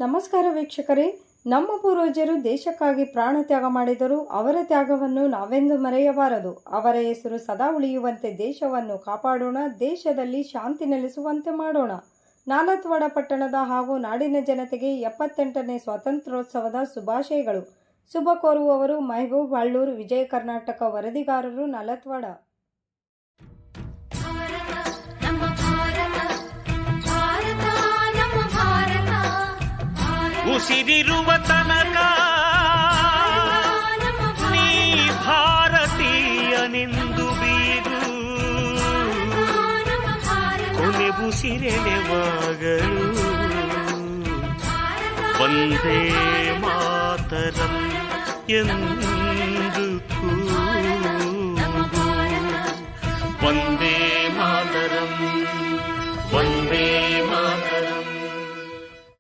ನಮಸ್ಕಾರ ವೀಕ್ಷಕರೇ, ನಮ್ಮ ಪೂರ್ವಜರು ದೇಶಕ್ಕಾಗಿ ಪ್ರಾಣ ತ್ಯಾಗ ಮಾಡಿದರು. ಅವರ ತ್ಯಾಗವನ್ನು ನಾವೆಂದು ಮರೆಯಬಾರದು. ಅವರ ಹೆಸರು ಸದಾ ಉಳಿಯುವಂತೆ ದೇಶವನ್ನು ಕಾಪಾಡೋಣ, ದೇಶದಲ್ಲಿ ಶಾಂತಿ ನೆಲೆಸುವಂತೆ ಮಾಡೋಣ. ನಾಲತ್ವಾಡ ಪಟ್ಟಣದ ಹಾಗೂ ನಾಡಿನ ಜನತೆಗೆ 78ನೇ ಸ್ವಾತಂತ್ರ್ಯೋತ್ಸವದ ಶುಭಾಶಯಗಳು. ಶುಭ ಕೋರುವವರು ಮೆಹಬೂಬ್ ಹಳ್ಳೂರು, ವಿಜಯ ಕರ್ನಾಟಕ. ವರದಿಗಾರರು ನಾಲತ್ವಾಡ. ಉಸಿರಿರುವ ತನಕ ನೀ ಭಾರತೀಯನೆಂದು ಬೀರು, ಕೊನೆ ಉಸಿರೆಳೆವಾಗಲು ವಂದೇ ಮಾತರಂ ಎಂದು ಕೂಗು, ವಂದೇ